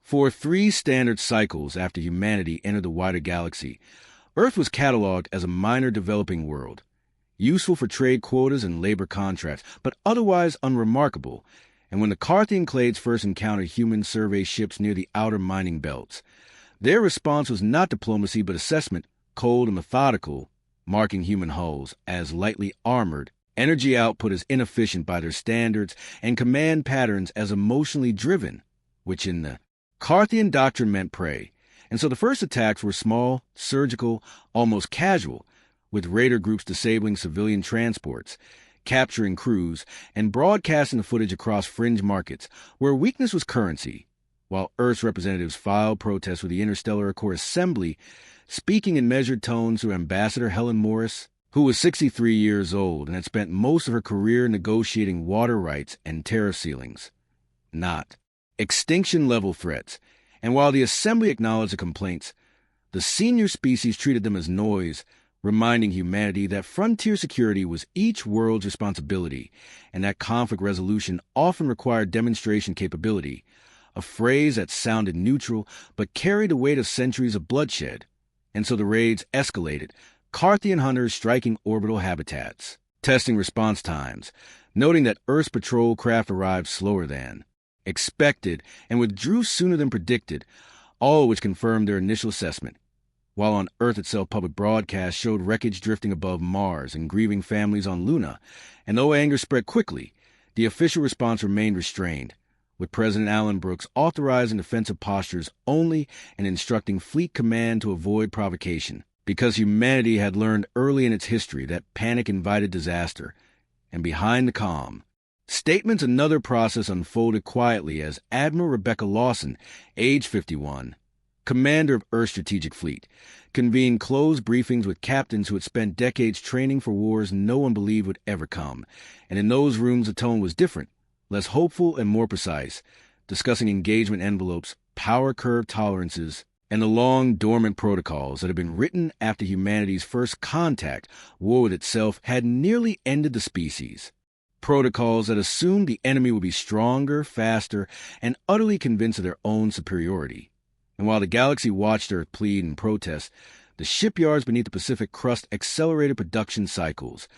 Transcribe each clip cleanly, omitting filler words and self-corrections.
For 3 standard cycles after humanity entered the wider galaxy, Earth was cataloged as a minor developing world, useful for trade quotas and labor contracts, but otherwise unremarkable. And when the Karthian clades first encountered human survey ships near the outer mining belts, their response was not diplomacy but assessment, cold and methodical, marking human hulls as lightly armored, energy output as inefficient by their standards, and command patterns as emotionally driven, which in the Karthian doctrine meant prey. And so the first attacks were small, surgical, almost casual, with raider groups disabling civilian transports, capturing crews, and broadcasting the footage across fringe markets, where weakness was currency, while Earth's representatives filed protests with the Interstellar Accord Assembly, speaking in measured tones through Ambassador Helen Morris, who was 63 years old and had spent most of her career negotiating water rights and tariff ceilings. Not extinction-level threats, and while the Assembly acknowledged the complaints, the senior species treated them as noise, reminding humanity that frontier security was each world's responsibility, and that conflict resolution often required demonstration capability, a phrase that sounded neutral but carried the weight of centuries of bloodshed. And so the raids escalated, Karthian hunters striking orbital habitats, testing response times, noting that Earth's patrol craft arrived slower than expected and withdrew sooner than predicted, all which confirmed their initial assessment. While on Earth itself, public broadcasts showed wreckage drifting above Mars and grieving families on Luna, and though anger spread quickly, the official response remained restrained, with President Alan Brooks authorizing defensive postures only and instructing Fleet Command to avoid provocation, because humanity had learned early in its history that panic invited disaster. And behind the calm, statements another process unfolded quietly as Admiral Rebecca Lawson, age 51, commander of Earth's strategic fleet, convened closed briefings with captains who had spent decades training for wars no one believed would ever come. And in those rooms the tone was different, less hopeful and more precise, discussing engagement envelopes, power curve tolerances, and the long, dormant protocols that had been written after humanity's first contact, war with itself, had nearly ended the species. Protocols that assumed the enemy would be stronger, faster, and utterly convinced of their own superiority. And while the galaxy watched Earth plead and protest, the shipyards beneath the Pacific crust accelerated production cycles,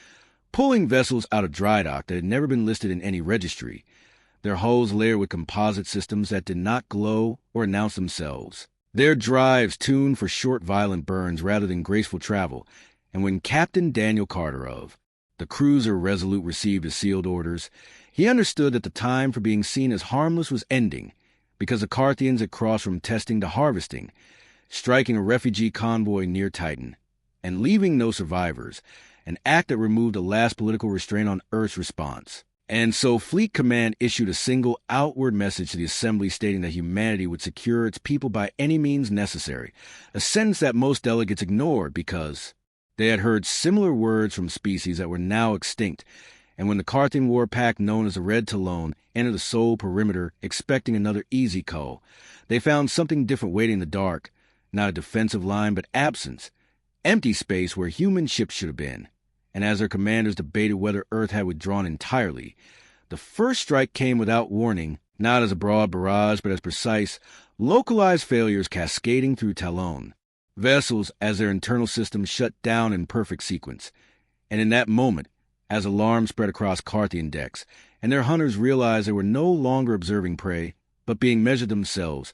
pulling vessels out of dry dock that had never been listed in any registry, their hulls layered with composite systems that did not glow or announce themselves, their drives tuned for short violent burns rather than graceful travel. And when Captain Daniel Carter of the cruiser Resolute received his sealed orders, he understood that the time for being seen as harmless was ending, because the Karthians had crossed from testing to harvesting, striking a refugee convoy near Titan, and leaving no survivors, an act that removed the last political restraint on Earth's response. And so Fleet Command issued a single outward message to the Assembly stating that humanity would secure its people by any means necessary, a sentence that most delegates ignored because they had heard similar words from species that were now extinct. And when the Karthian war pack known as the Red Talon entered the Sol perimeter expecting another easy call, they found something different waiting in the dark, not a defensive line but absence, empty space where human ships should have been. And as their commanders debated whether Earth had withdrawn entirely, the first strike came without warning, not as a broad barrage but as precise, localized failures cascading through Talon. Vessels as their internal systems shut down in perfect sequence. And in that moment, as alarms spread across Karthian decks, and their hunters realized they were no longer observing prey, but being measured themselves,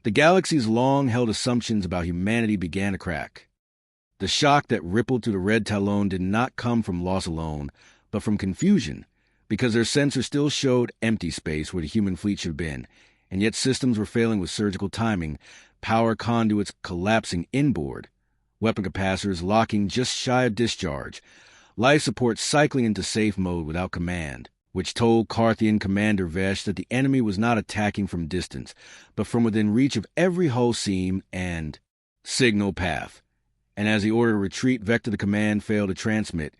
the galaxy's long-held assumptions about humanity began to crack. The shock that rippled through the Red Talon did not come from loss alone, but from confusion, because their sensors still showed empty space where the human fleet should have been, and yet systems were failing with surgical timing, power conduits collapsing inboard, weapon capacitors locking just shy of discharge, life support cycling into safe mode without command, which told Karthian Commander Vesh that the enemy was not attacking from distance, but from within reach of every hull seam and signal path. And as the order to retreat vector the command failed to transmit,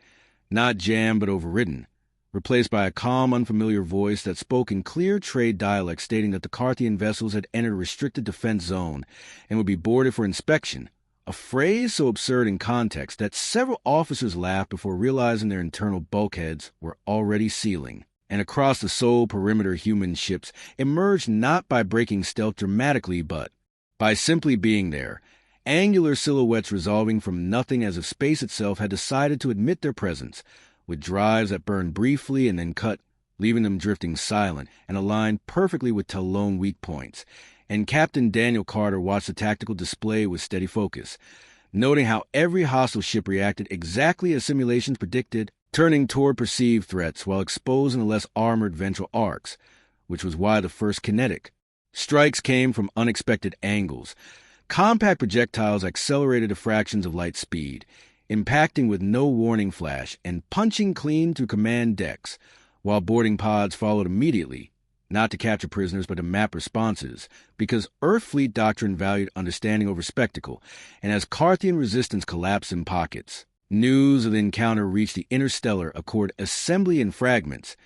not jammed but overridden, replaced by a calm, unfamiliar voice that spoke in clear trade dialect stating that the Karthian vessels had entered a restricted defense zone and would be boarded for inspection, a phrase so absurd in context that several officers laughed before realizing their internal bulkheads were already sealing. And across the sole perimeter, human ships emerged not by breaking stealth dramatically, but by simply being there, angular silhouettes resolving from nothing as if space itself had decided to admit their presence, with drives that burned briefly and then cut, leaving them drifting silent and aligned perfectly with Talon weak points. And Captain Daniel Carter watched the tactical display with steady focus, noting how every hostile ship reacted exactly as simulations predicted, turning toward perceived threats while exposing the less armored ventral arcs, which was why the first kinetic strikes came from unexpected angles. Compact projectiles accelerated to fractions of light speed, impacting with no warning flash and punching clean through command decks, while boarding pods followed immediately, not to capture prisoners but to map responses, because Earth fleet doctrine valued understanding over spectacle, and as Karthian resistance collapsed in pockets, news of the encounter reached the Interstellar Accord assembly in fragments,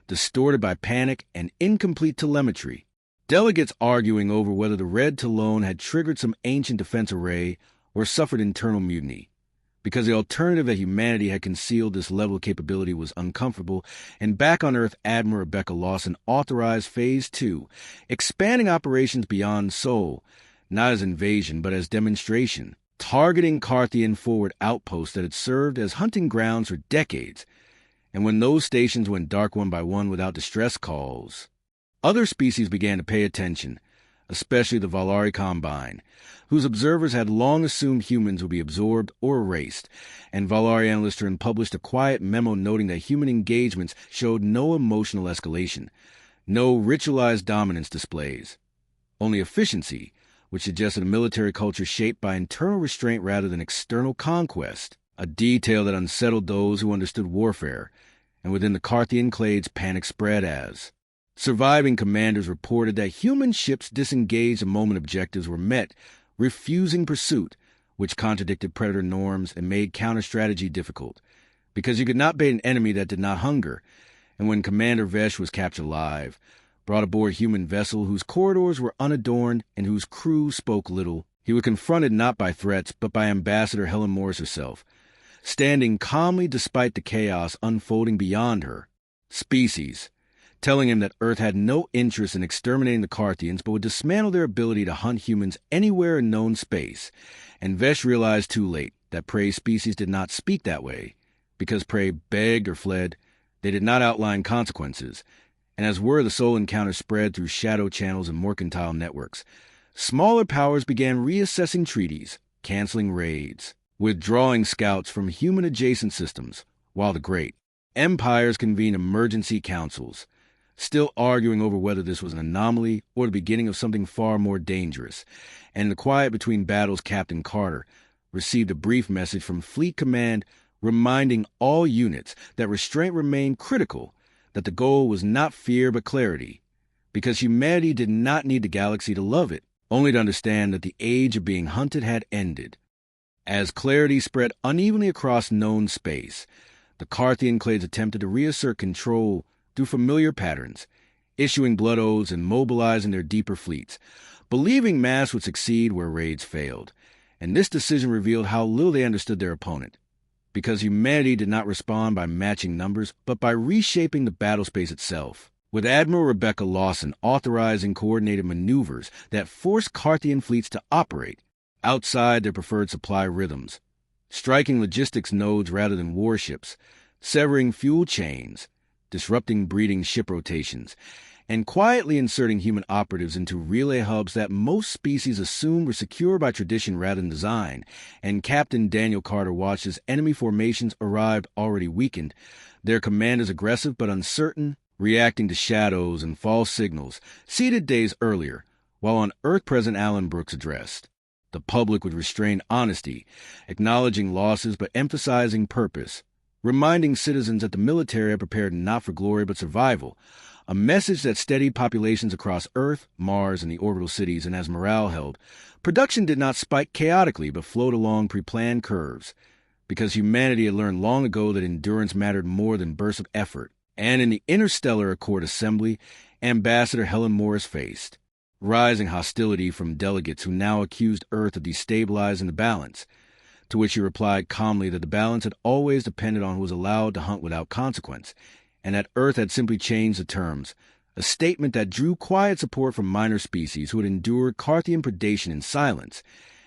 distorted by panic and incomplete telemetry. Delegates arguing over whether the Red Talon had triggered some ancient defense array or suffered internal mutiny, because the alternative that humanity had concealed this level of capability was uncomfortable, and back on Earth, Admiral Rebecca Lawson authorized Phase 2, expanding operations beyond Sol, not as invasion but as demonstration, targeting Karthian forward outposts that had served as hunting grounds for decades. And when those stations went dark one by one without distress calls, other species began to pay attention, especially the Valari Combine, whose observers had long assumed humans would be absorbed or erased, and Valari analysts turned published a quiet memo noting that human engagements showed no emotional escalation, no ritualized dominance displays, only efficiency, which suggested a military culture shaped by internal restraint rather than external conquest, a detail that unsettled those who understood warfare, and within the Karthian clades panic spread as surviving commanders reported that human ships disengaged the moment objectives were met, refusing pursuit, which contradicted predator norms and made counter-strategy difficult, because you could not bait an enemy that did not hunger. And when Commander Vesh was captured alive, brought aboard a human vessel whose corridors were unadorned and whose crew spoke little, he was confronted not by threats but by Ambassador Helen Morris herself, standing calmly despite the chaos unfolding beyond her species, telling him that Earth had no interest in exterminating the Karthians but would dismantle their ability to hunt humans anywhere in known space. And Vesh realized too late that prey species did not speak that way, because prey begged or fled. They did not outline consequences. And as word of the Sol encounter spread through shadow channels and mercantile networks, smaller powers began reassessing treaties, canceling raids, withdrawing scouts from human-adjacent systems, while the great empires convened emergency councils, still arguing over whether this was an anomaly or the beginning of something far more dangerous. And in the quiet between battles, Captain Carter received a brief message from Fleet Command reminding all units that restraint remained critical, that the goal was not fear but clarity, because humanity did not need the galaxy to love it, only to understand that the age of being hunted had ended. As clarity spread unevenly across known space, the Karthian clades attempted to reassert control through familiar patterns, issuing blood oaths and mobilizing their deeper fleets, believing mass would succeed where raids failed. And this decision revealed how little they understood their opponent, because humanity did not respond by matching numbers, but by reshaping the battle space itself, with Admiral Rebecca Lawson authorizing coordinated maneuvers that forced Karthian fleets to operate outside their preferred supply rhythms, striking logistics nodes rather than warships, severing fuel chains, disrupting breeding ship rotations, and quietly inserting human operatives into relay hubs that most species assumed were secure by tradition rather than design. And Captain Daniel Carter watched as enemy formations arrived already weakened, their commanders aggressive but uncertain, reacting to shadows and false signals, seeded days earlier, while on Earth President Alan Brooks addressed the public with restrained honesty, acknowledging losses but emphasizing purpose, reminding citizens that the military are prepared not for glory but survival, a message that steadied populations across Earth, Mars, and the orbital cities. And as morale held, production did not spike chaotically but flowed along pre-planned curves, because humanity had learned long ago that endurance mattered more than bursts of effort. And in the Interstellar Accord Assembly, Ambassador Helen Morris faced rising hostility from delegates who now accused Earth of destabilizing the balance, to which he replied calmly that the balance had always depended on who was allowed to hunt without consequence, and that Earth had simply changed the terms, a statement that drew quiet support from minor species who had endured Karthian predation in silence.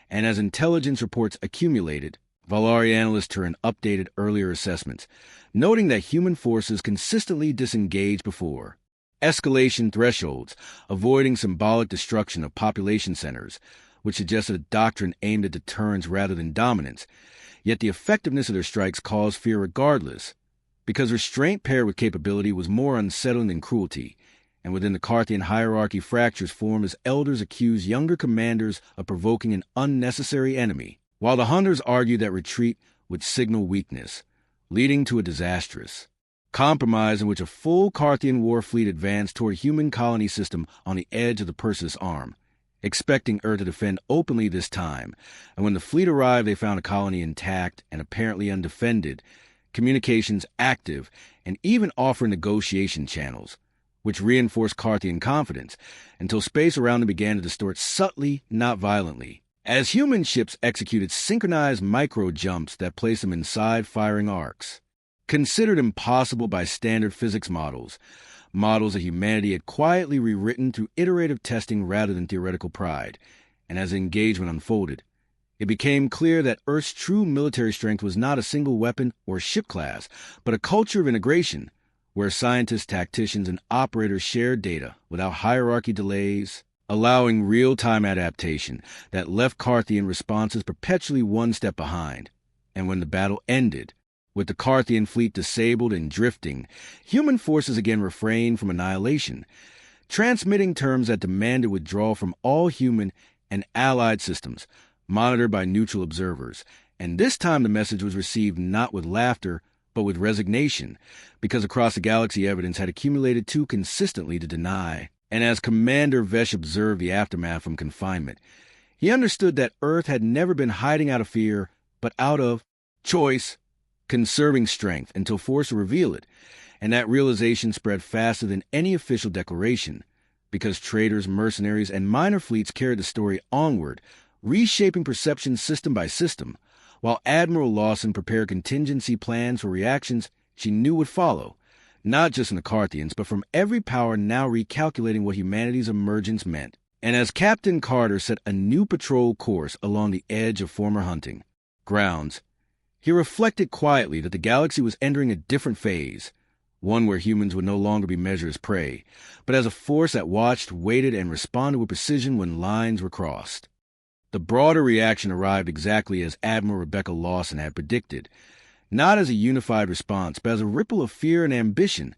And as intelligence reports accumulated, Valari analysts turned updated earlier assessments, noting that human forces consistently disengaged before escalation thresholds, avoiding symbolic destruction of population centers, which suggested a doctrine aimed at deterrence rather than dominance. Yet the effectiveness of their strikes caused fear regardless, because restraint paired with capability was more unsettling than cruelty, and within the Karthian hierarchy fractures formed as elders accused younger commanders of provoking an unnecessary enemy, while the hunters argued that retreat would signal weakness, leading to a disastrous compromise in which a full Karthian war fleet advanced toward a human colony system on the edge of the Perseus Arm, expecting Earth to defend openly this time. And when the fleet arrived, they found a colony intact and apparently undefended, communications active, and even offering negotiation channels, which reinforced Karthian confidence, until space around them began to distort subtly, not violently, as human ships executed synchronized micro-jumps that placed them inside firing arcs. Considered impossible by standard physics models that humanity had quietly rewritten through iterative testing rather than theoretical pride. And as the engagement unfolded, it became clear that Earth's true military strength was not a single weapon or ship class, but a culture of integration, where scientists, tacticians, and operators shared data without hierarchy delays, allowing real-time adaptation that left Karthian responses perpetually one step behind. And when the battle ended, with the Karthian fleet disabled and drifting, human forces again refrained from annihilation, transmitting terms that demanded withdrawal from all human and allied systems, monitored by neutral observers. And this time the message was received not with laughter, but with resignation, because across the galaxy evidence had accumulated too consistently to deny. And as Commander Vesh observed the aftermath from confinement, he understood that Earth had never been hiding out of fear, but out of choice, conserving strength until forced to reveal it. And that realization spread faster than any official declaration, because traders, mercenaries, and minor fleets carried the story onward, reshaping perception system by system, while Admiral Lawson prepared contingency plans for reactions she knew would follow, not just from the Karthians, but from every power now recalculating what humanity's emergence meant. And as Captain Carter set a new patrol course along the edge of former hunting grounds, he reflected quietly that the galaxy was entering a different phase, one where humans would no longer be measured as prey, but as a force that watched, waited, and responded with precision when lines were crossed. The broader reaction arrived exactly as Admiral Rebecca Lawson had predicted, not as a unified response, but as a ripple of fear and ambition,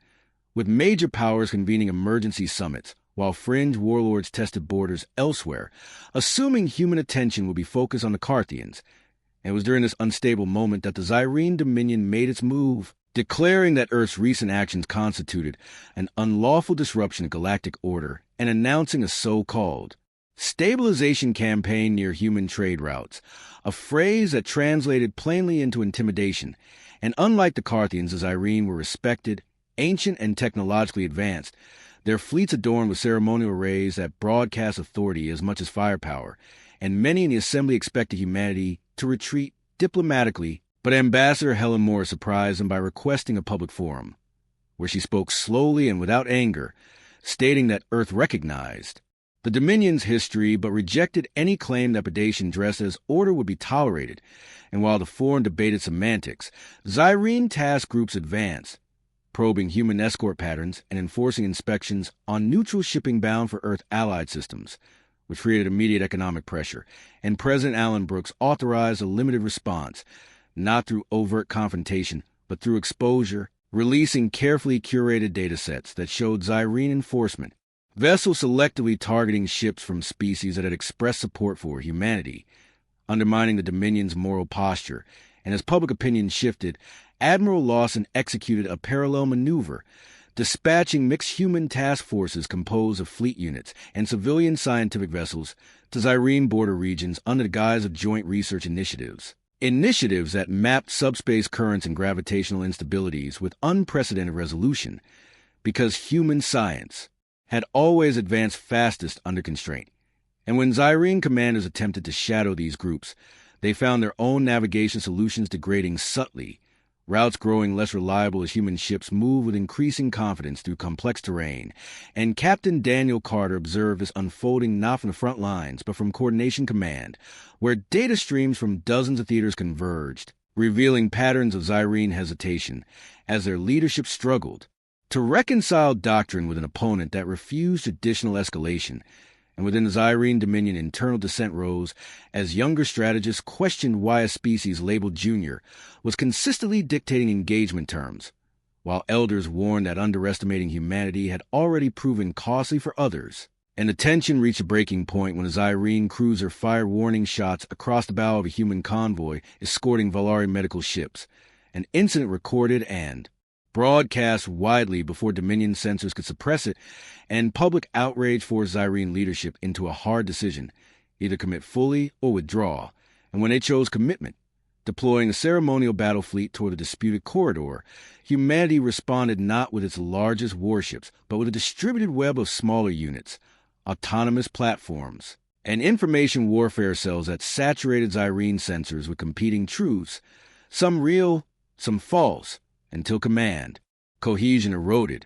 with major powers convening emergency summits, while fringe warlords tested borders elsewhere, assuming human attention would be focused on the Karthians. And it was during this unstable moment that the Zyreen Dominion made its move, declaring that Earth's recent actions constituted an unlawful disruption of galactic order and announcing a so-called stabilization campaign near human trade routes, a phrase that translated plainly into intimidation. And unlike the Karthians, the Zyreen were respected, ancient, and technologically advanced, their fleets adorned with ceremonial arrays that broadcast authority as much as firepower, and many in the assembly expected humanity to retreat diplomatically, but Ambassador Helen Morris surprised them by requesting a public forum, where she spoke slowly and without anger, stating that Earth recognized the Dominion's history, but rejected any claim that predation dressed as order would be tolerated. And while the forum debated semantics, Zyreen task groups advanced, probing human escort patterns and enforcing inspections on neutral shipping bound for Earth allied systems, which created immediate economic pressure. And President Allen Brooks authorized a limited response, not through overt confrontation, but through exposure, releasing carefully curated datasets that showed Zyreen enforcement, vessels selectively targeting ships from species that had expressed support for humanity, undermining the Dominion's moral posture. And as public opinion shifted, Admiral Lawson executed a parallel maneuver, dispatching mixed human task forces composed of fleet units and civilian scientific vessels to Zyreen border regions under the guise of joint research initiatives. Initiatives that mapped subspace currents and gravitational instabilities with unprecedented resolution, because human science had always advanced fastest under constraint. And when Zyreen commanders attempted to shadow these groups, they found their own navigation solutions degrading subtly, routes growing less reliable as human ships move with increasing confidence through complex terrain, and Captain Daniel Carter observed this unfolding not from the front lines, but from Coordination Command, where data streams from dozens of theaters converged, revealing patterns of Zyreen hesitation as their leadership struggled to reconcile doctrine with an opponent that refused traditional escalation. And within the Zyreen Dominion, internal dissent rose as younger strategists questioned why a species labeled junior was consistently dictating engagement terms, while elders warned that underestimating humanity had already proven costly for others. And the tension reached a breaking point when a Zyreen cruiser fired warning shots across the bow of a human convoy escorting Valari medical ships, an incident recorded and broadcast widely before Dominion censors could suppress it, and public outrage forced Zyreen leadership into a hard decision, either commit fully or withdraw. And when they chose commitment, deploying a ceremonial battle fleet toward the disputed corridor, humanity responded not with its largest warships, but with a distributed web of smaller units, autonomous platforms, and information warfare cells that saturated Zyreen sensors with competing truths, some real, some false, until command cohesion eroded,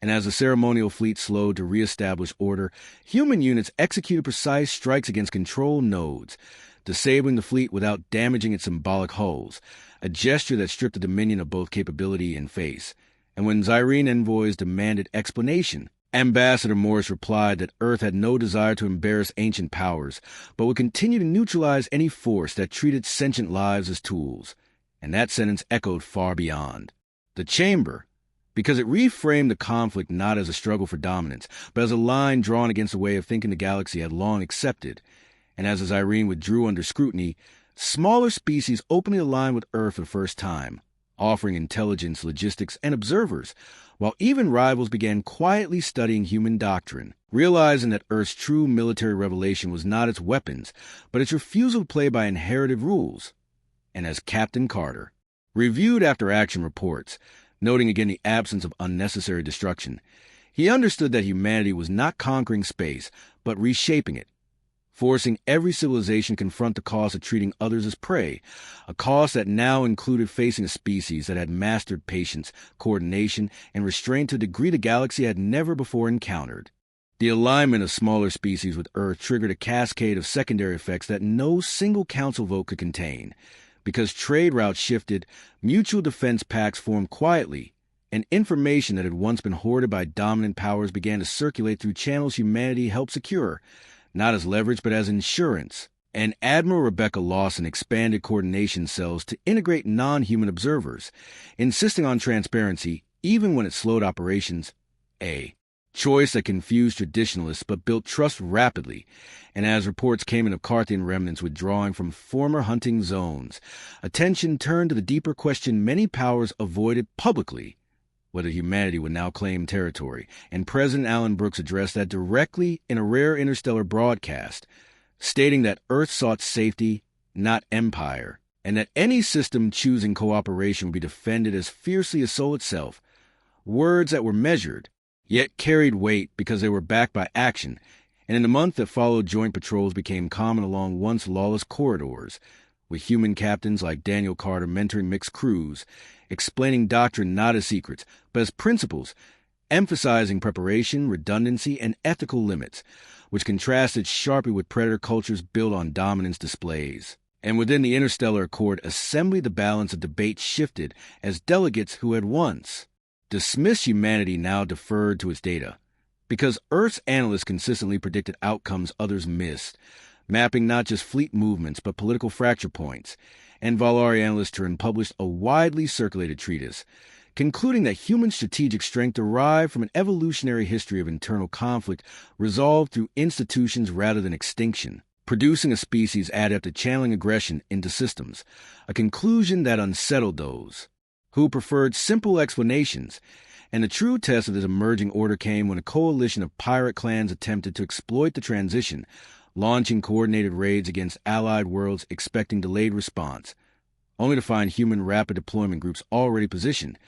and as the ceremonial fleet slowed to reestablish order, human units executed precise strikes against control nodes, disabling the fleet without damaging its symbolic hulls, a gesture that stripped the Dominion of both capability and face. And when Zyreen envoys demanded explanation, Ambassador Morris replied that Earth had no desire to embarrass ancient powers, but would continue to neutralize any force that treated sentient lives as tools. And that sentence echoed far beyond the chamber, because it reframed the conflict not as a struggle for dominance, but as a line drawn against a way of thinking the galaxy had long accepted. And as the Zyreen withdrew under scrutiny, smaller species openly aligned with Earth for the first time, offering intelligence, logistics, and observers, while even rivals began quietly studying human doctrine, realizing that Earth's true military revelation was not its weapons, but its refusal to play by inherited rules. And as Captain Carter reviewed after-action reports, noting again the absence of unnecessary destruction, he understood that humanity was not conquering space, but reshaping it, forcing every civilization to confront the cost of treating others as prey, a cost that now included facing a species that had mastered patience, coordination, and restraint to a degree the galaxy had never before encountered. The alignment of smaller species with Earth triggered a cascade of secondary effects that no single council vote could contain. Because trade routes shifted, mutual defense pacts formed quietly, and information that had once been hoarded by dominant powers began to circulate through channels humanity helped secure, not as leverage but as insurance. And Admiral Rebecca Lawson expanded coordination cells to integrate non-human observers, insisting on transparency even when it slowed operations. A choice that confused traditionalists but built trust rapidly, and as reports came in of Karthian remnants withdrawing from former hunting zones, attention turned to the deeper question many powers avoided publicly, whether humanity would now claim territory, and President Alan Brooks addressed that directly in a rare interstellar broadcast, stating that Earth sought safety, not empire, and that any system choosing cooperation would be defended as fiercely as Sol itself, words that were measured, yet carried weight because they were backed by action, and in the month that followed, joint patrols became common along once lawless corridors, with human captains like Daniel Carter mentoring mixed crews, explaining doctrine not as secrets, but as principles, emphasizing preparation, redundancy, and ethical limits, which contrasted sharply with predator cultures built on dominance displays. And within the Interstellar Accord assembly, the balance of debate shifted as delegates who had once dismissed humanity now deferred to its data, because Earth's analysts consistently predicted outcomes others missed, mapping not just fleet movements but political fracture points, and Valari analysts turned published a widely circulated treatise, concluding that human strategic strength derived from an evolutionary history of internal conflict resolved through institutions rather than extinction, producing a species adept at channeling aggression into systems, a conclusion that unsettled those who preferred simple explanations. And the true test of this emerging order came when a coalition of pirate clans attempted to exploit the transition, launching coordinated raids against allied worlds expecting delayed response, only to find human rapid deployment groups already positioned,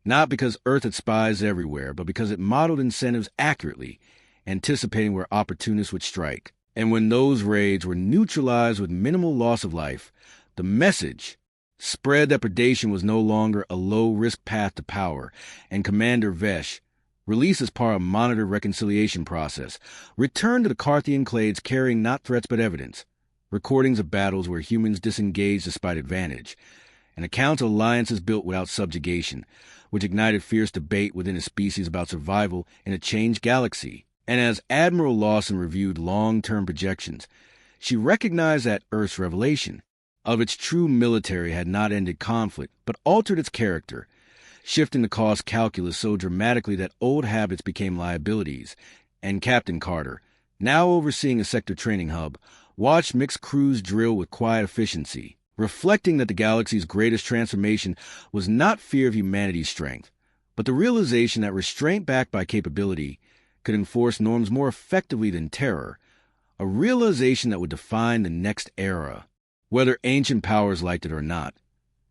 not because Earth had spies everywhere, but because it modeled incentives accurately, anticipating where opportunists would strike. And when those raids were neutralized with minimal loss of life, the message spread that predation was no longer a low-risk path to power, and Commander Vesh, released as part of a monitored reconciliation process, returned to the Karthian clades carrying not threats but evidence, recordings of battles where humans disengaged despite advantage, and accounts of alliances built without subjugation, which ignited fierce debate within a species about survival in a changed galaxy. And as Admiral Lawson reviewed long-term projections, she recognized that Earth's revelation of its true military had not ended conflict, but altered its character, shifting the cost calculus so dramatically that old habits became liabilities. And Captain Carter, now overseeing a sector training hub, watched mixed crews drill with quiet efficiency, reflecting that the galaxy's greatest transformation was not fear of humanity's strength, but the realization that restraint backed by capability could enforce norms more effectively than terror, a realization that would define the next era, whether ancient powers liked it or not.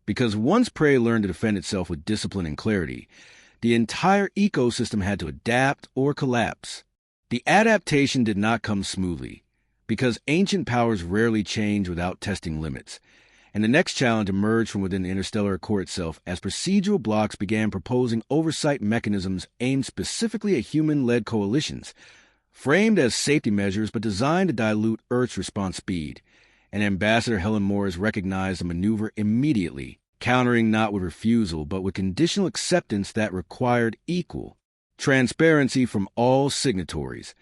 Because once prey learned to defend itself with discipline and clarity, the entire ecosystem had to adapt or collapse. The adaptation did not come smoothly, because ancient powers rarely change without testing limits, and the next challenge emerged from within the Interstellar Core itself as procedural blocks began proposing oversight mechanisms aimed specifically at human-led coalitions, framed as safety measures but designed to dilute Earth's response speed. And Ambassador Helen Morris recognized the maneuver immediately, countering not with refusal but with conditional acceptance that required equal transparency from all signatories,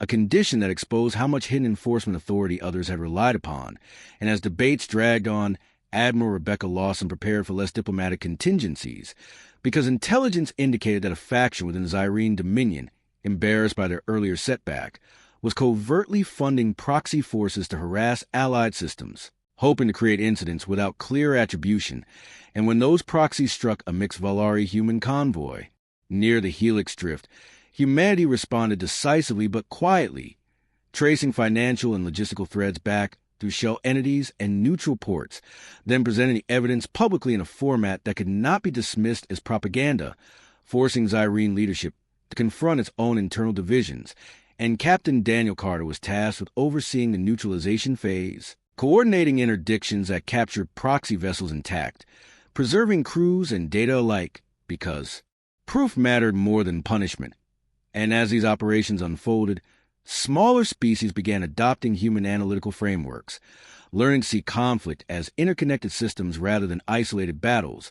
a condition that exposed how much hidden enforcement authority others had relied upon. And as debates dragged on, Admiral Rebecca Lawson prepared for less diplomatic contingencies, because intelligence indicated that a faction within Zyreen Dominion, embarrassed by their earlier setback, was covertly funding proxy forces to harass allied systems, hoping to create incidents without clear attribution. And when those proxies struck a mixed Valari human convoy near the Helix Drift, humanity responded decisively but quietly, tracing financial and logistical threads back through shell entities and neutral ports, then presenting the evidence publicly in a format that could not be dismissed as propaganda, forcing Zyreen leadership to confront its own internal divisions. And Captain Daniel Carter was tasked with overseeing the neutralization phase, coordinating interdictions that captured proxy vessels intact, preserving crews and data alike, because proof mattered more than punishment. And as these operations unfolded, smaller species began adopting human analytical frameworks, learning to see conflict as interconnected systems rather than isolated battles,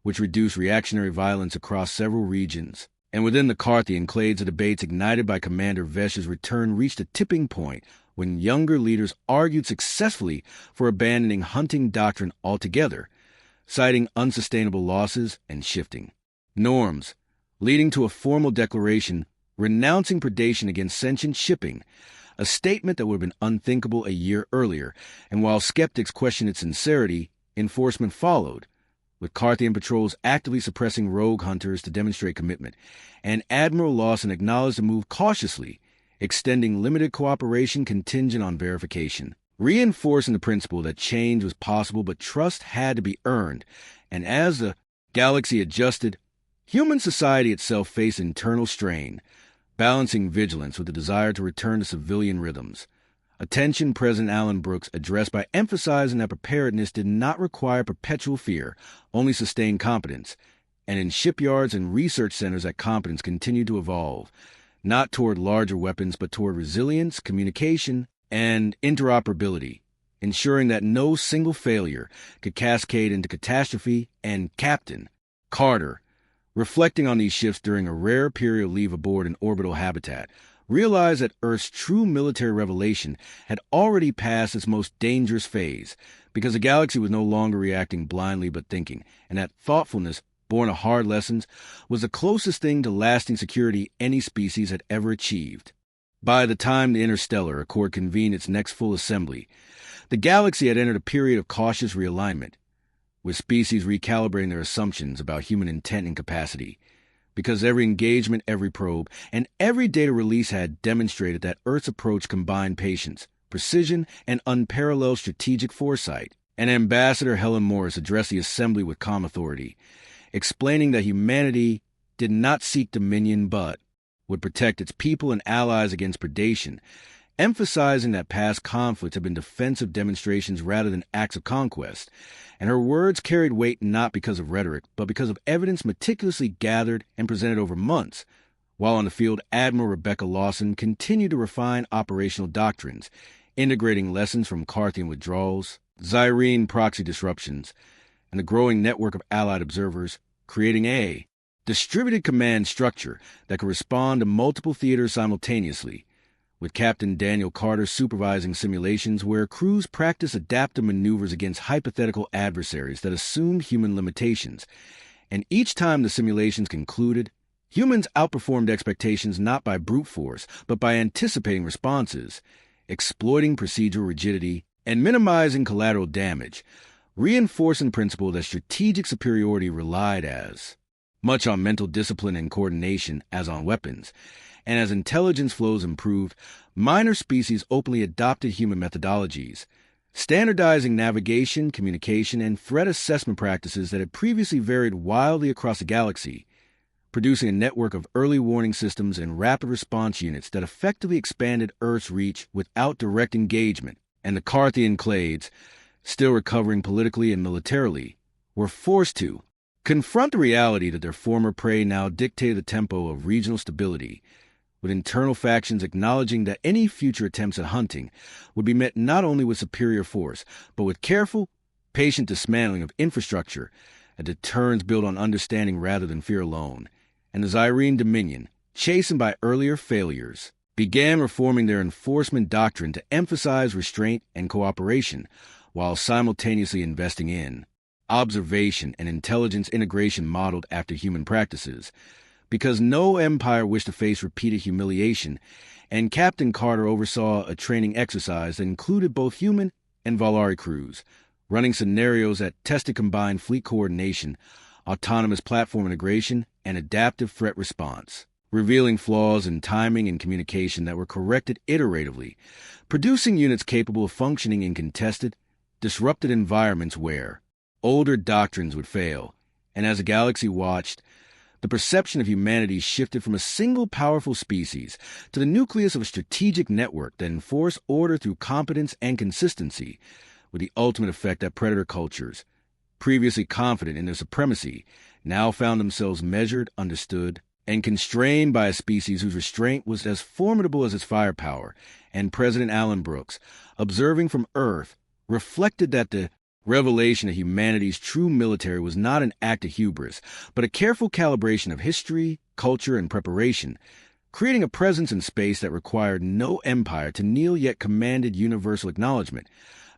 which reduced reactionary violence across several regions. And within the Karthian clades, the debates ignited by Commander Vesh's return reached a tipping point when younger leaders argued successfully for abandoning hunting doctrine altogether, citing unsustainable losses and shifting norms, leading to a formal declaration renouncing predation against sentient shipping, a statement that would have been unthinkable a year earlier. And while skeptics questioned its sincerity, enforcement followed, with Karthian patrols actively suppressing rogue hunters to demonstrate commitment. And Admiral Lawson acknowledged the move cautiously, extending limited cooperation contingent on verification, reinforcing the principle that change was possible but trust had to be earned. And as the galaxy adjusted, human society itself faced internal strain, balancing vigilance with the desire to return to civilian rhythms. Attention President Alan Brooks addressed by emphasizing that preparedness did not require perpetual fear, only sustained competence. And in shipyards and research centers, that competence continued to evolve, not toward larger weapons but toward resilience, communication, and interoperability, ensuring that no single failure could cascade into catastrophe. And Captain Carter, reflecting on these shifts during a rare period of leave aboard an orbital habitat, realized that Earth's true military revelation had already passed its most dangerous phase, because the galaxy was no longer reacting blindly but thinking, and that thoughtfulness, born of hard lessons, was the closest thing to lasting security any species had ever achieved. By the time the Interstellar Accord convened its next full assembly, the galaxy had entered a period of cautious realignment, with species recalibrating their assumptions about human intent and capacity, because every engagement, every probe, and every data release had demonstrated that Earth's approach combined patience, precision, and unparalleled strategic foresight. And Ambassador Helen Morris addressed the assembly with calm authority, explaining that humanity did not seek dominion but would protect its people and allies against predation, emphasizing that past conflicts have been defensive demonstrations rather than acts of conquest, and her words carried weight not because of rhetoric, but because of evidence meticulously gathered and presented over months. While on the field, Admiral Rebecca Lawson continued to refine operational doctrines, integrating lessons from Karthian withdrawals, Zyreen proxy disruptions, and the growing network of allied observers, creating a distributed command structure that could respond to multiple theaters simultaneously, with Captain Daniel Carter supervising simulations where crews practice adaptive maneuvers against hypothetical adversaries that assumed human limitations. And each time the simulations concluded, humans outperformed expectations not by brute force, but by anticipating responses, exploiting procedural rigidity, and minimizing collateral damage, reinforcing the principle that strategic superiority relied as much on mental discipline and coordination as on weapons. And as intelligence flows improved, minor species openly adopted human methodologies, standardizing navigation, communication, and threat assessment practices that had previously varied wildly across the galaxy, producing a network of early warning systems and rapid response units that effectively expanded Earth's reach without direct engagement. And the Karthian clades, still recovering politically and militarily, were forced to confront the reality that their former prey now dictated the tempo of regional stability, with internal factions acknowledging that any future attempts at hunting would be met not only with superior force, but with careful, patient dismantling of infrastructure, a deterrence built on understanding rather than fear alone. And the Zyreen Dominion, chastened by earlier failures, began reforming their enforcement doctrine to emphasize restraint and cooperation, while simultaneously investing in observation and intelligence integration modeled after human practices, because no empire wished to face repeated humiliation, and Captain Carter oversaw a training exercise that included both human and Valari crews, running scenarios that tested combined fleet coordination, autonomous platform integration, and adaptive threat response, revealing flaws in timing and communication that were corrected iteratively, producing units capable of functioning in contested, disrupted environments where older doctrines would fail. And as the galaxy watched, the perception of humanity shifted from a single powerful species to the nucleus of a strategic network that enforced order through competence and consistency, with the ultimate effect that predator cultures, previously confident in their supremacy, now found themselves measured, understood, and constrained by a species whose restraint was as formidable as its firepower. And President Allen Brooks, observing from Earth, reflected that the revelation of humanity's true military was not an act of hubris, but a careful calibration of history, culture, and preparation, creating a presence in space that required no empire to kneel yet commanded universal acknowledgement,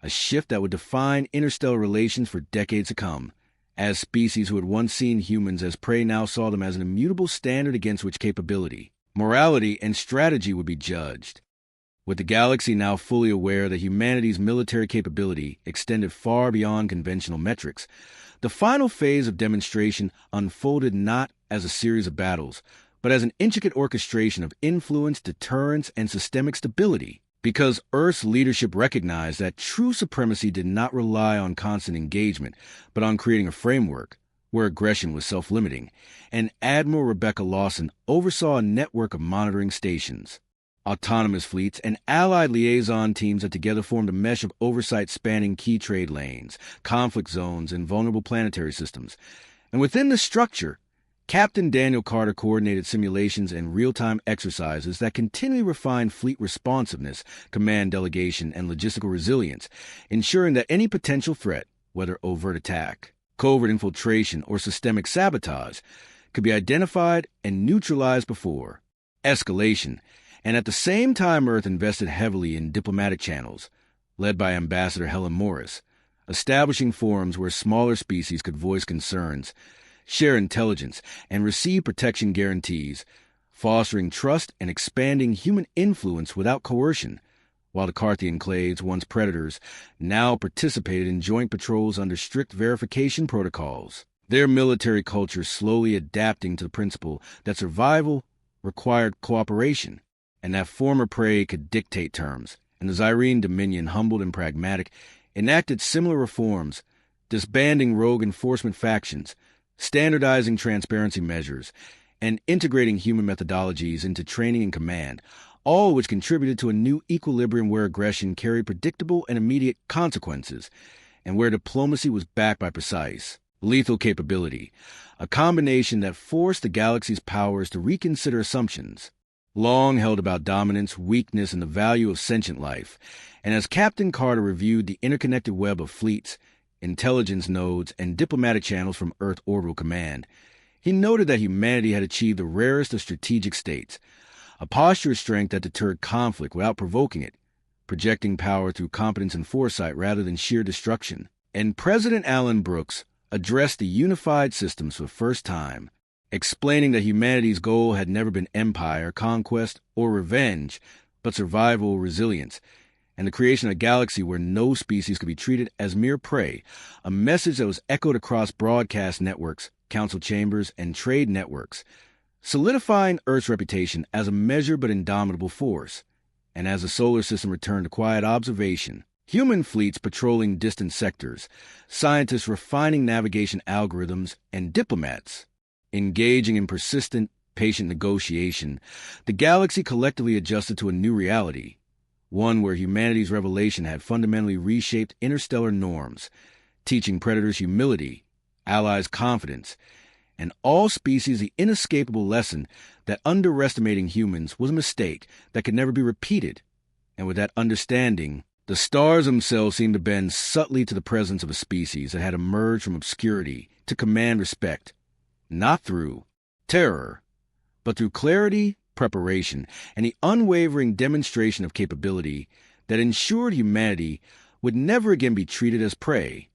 a shift that would define interstellar relations for decades to come, as species who had once seen humans as prey now saw them as an immutable standard against which capability, morality, and strategy would be judged. With the galaxy now fully aware that humanity's military capability extended far beyond conventional metrics, the final phase of demonstration unfolded not as a series of battles, but as an intricate orchestration of influence, deterrence, and systemic stability, because Earth's leadership recognized that true supremacy did not rely on constant engagement, but on creating a framework where aggression was self-limiting, and Admiral Rebecca Lawson oversaw a network of monitoring stations, autonomous fleets, and allied liaison teams that together formed a mesh of oversight spanning key trade lanes, conflict zones, and vulnerable planetary systems. And within the structure, Captain Daniel Carter coordinated simulations and real-time exercises that continually refined fleet responsiveness, command delegation, and logistical resilience, ensuring that any potential threat, whether overt attack, covert infiltration, or systemic sabotage, could be identified and neutralized before escalation. And at the same time, Earth invested heavily in diplomatic channels, led by Ambassador Helen Morris, establishing forums where smaller species could voice concerns, share intelligence, and receive protection guarantees, fostering trust and expanding human influence without coercion, while the Karthian clades, once predators, now participated in joint patrols under strict verification protocols, their military culture slowly adapting to the principle that survival required cooperation, and that former prey could dictate terms. And the Zyreen Dominion, humbled and pragmatic, enacted similar reforms, disbanding rogue enforcement factions, standardizing transparency measures, and integrating human methodologies into training and command, all of which contributed to a new equilibrium where aggression carried predictable and immediate consequences, and where diplomacy was backed by precise, lethal capability, a combination that forced the galaxy's powers to reconsider assumptions long held about dominance, weakness, and the value of sentient life. And as Captain Carter reviewed the interconnected web of fleets, intelligence nodes, and diplomatic channels from Earth Orbital Command, he noted that humanity had achieved the rarest of strategic states, a posture of strength that deterred conflict without provoking it, projecting power through competence and foresight rather than sheer destruction. And President Alan Brooks addressed the unified systems for the first time, explaining that humanity's goal had never been empire, conquest, or revenge, but survival, resilience, and the creation of a galaxy where no species could be treated as mere prey, a message that was echoed across broadcast networks, council chambers, and trade networks, solidifying Earth's reputation as a measured but indomitable force. And as the solar system returned to quiet observation, human fleets patrolling distant sectors, scientists refining navigation algorithms, and diplomats engaging in persistent, patient negotiation, the galaxy collectively adjusted to a new reality, one where humanity's revelation had fundamentally reshaped interstellar norms, teaching predators humility, allies confidence, and all species the inescapable lesson that underestimating humans was a mistake that could never be repeated. And with that understanding, the stars themselves seemed to bend subtly to the presence of a species that had emerged from obscurity to command respect, not through terror, but through clarity, preparation, and the unwavering demonstration of capability that ensured humanity would never again be treated as prey,